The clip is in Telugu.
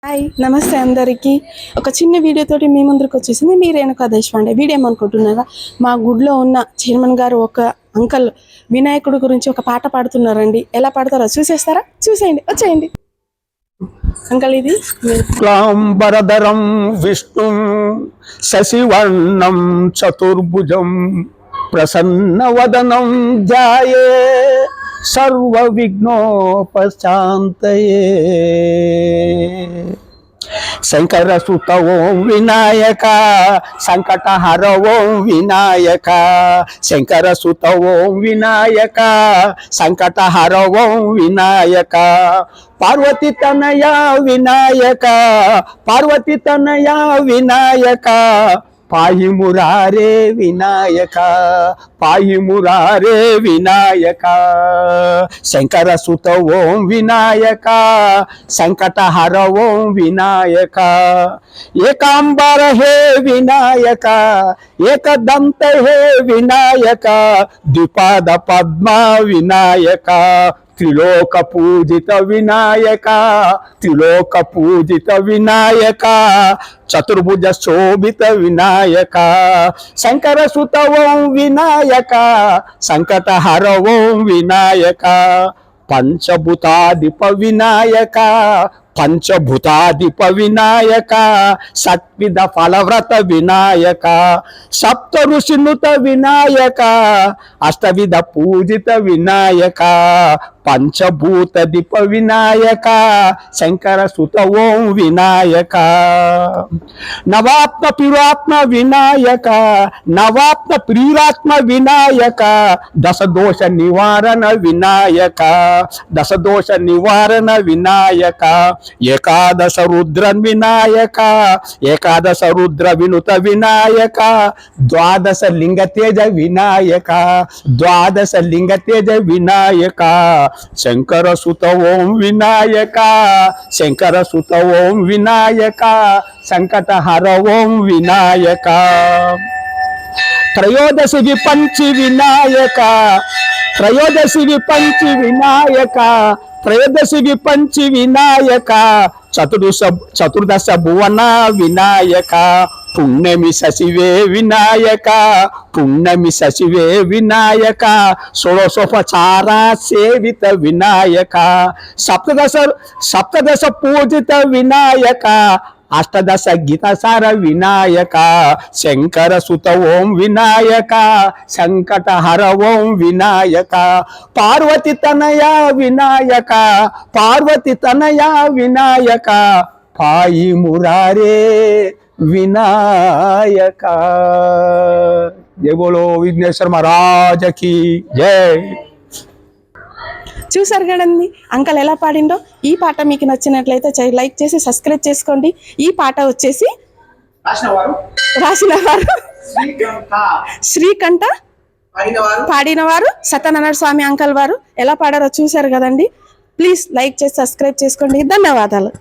హాయ్ నమస్తే అందరికీ. ఒక చిన్న వీడియోతోటి మీ ముందుకు వచ్చేసింది మీ రేణుకా దేశపాండే. వీడియో ఏమనుకుంటున్నారా, మా గుడిలో ఉన్న చైర్మన్ గారు ఒక అంకల్ వినాయకుడి గురించి ఒక పాట పాడుతున్నారండి. ఎలా పాడతారో చూసేస్తారా? చూసేయండి, వచ్చేయండి అంకల్. ఇది క్లాంబరధరం విష్ణు శశివర్ణం చతుర్భుజం ప్రసన్నవదనం ధ్యాయే సర్వ విఘ్నోపశాంతయే. శంకర సుత ఓం వినాయక సంకటహర ఓం వినాయక. శంకర సుత ఓం వినాయక సంకటహర ఓం వినాయక. పార్వతి తనయ వినాయక పార్వతి తనయ వినాయక. పాయి మురారే వినాయక పాయి మురారే వినాయక. శంకర సుత ఓం వినాయక సంకటహర ఓం వినాయక. ఏకాంబర హే వినాయక ఏకదంత హే వినాయక. ద్విపాద పద్మ వినాయక త్రిలోక పూజిత వినాయక త్రిలోక పూజిత వినాయక. చతుర్భుజ శోభిత వినాయక. శంకర సుత ఓం వినాయక సంకటహర ఓం వినాయక. పంచభూతాధిప వినాయక పంచభూతాధిప వినాయక. సత్విధ ఫలవ్రత వినాయక. సప్త ఋషినుత వినాయక అష్టవిధ పూజిత వినాయక. పంచభూతధిప వినాయక శంకర సుత ఓం వినాయక. నవాత్మ పిరాత్మ వినాయక నవాత్మ ప్రియురాత్మ వినాయక. దశదోష నివారణ వినాయక దశదోష నివారణ వినాయక. ఏకాదశ రుద్రన్ వినాయక ఏకాదశ రుద్ర వినుత వినాయక. ద్వాదశ లింగ తేజ వినాయక ద్వాదశ లింగ తేజ వినాయక. శంకర సుత ఓం వినాయక శంకర సుత ఓం వినాయక సంకటహర ఓం వినాయక. త్రయోదశి విపంచి వినాయక త్రయోదశి విపంచి వినాయక త్రయోదశి విపంచి వినాయక. చతుర్దశ భువన వినాయక. పుణ్యమి శశివే వినాయక పుణ్యమి శశివే వినాయక. షోడశోపచార సేవిత వినాయక. సప్తదశ పూజిత వినాయక. అష్టదశ గీత సార వినాయక. శంకర సుత ఓం వినాయక సంకటహర ఓం వినాయక. పార్వతి తనయ వినాయక పార్వతి తనయ వినాయక. పాయి మురారే వినాయక. జై బోలో విఘ్నేశ్వర మహారాజ్ కి జై. చూసారు కదండి అంకల్ ఎలా పాడిండో. ఈ పాట మీకు నచ్చినట్లయితే లైక్ చేసి సబ్స్క్రైబ్ చేసుకోండి. ఈ పాట వచ్చేసి రాసిన వారు శ్రీకంఠ పాడినవారు సత్యనారాయణ స్వామి అంకల్ వారు. ఎలా పాడారో చూసారు కదండి. ప్లీజ్ లైక్ చేసి సబ్స్క్రైబ్ చేసుకోండి. ధన్యవాదాలు.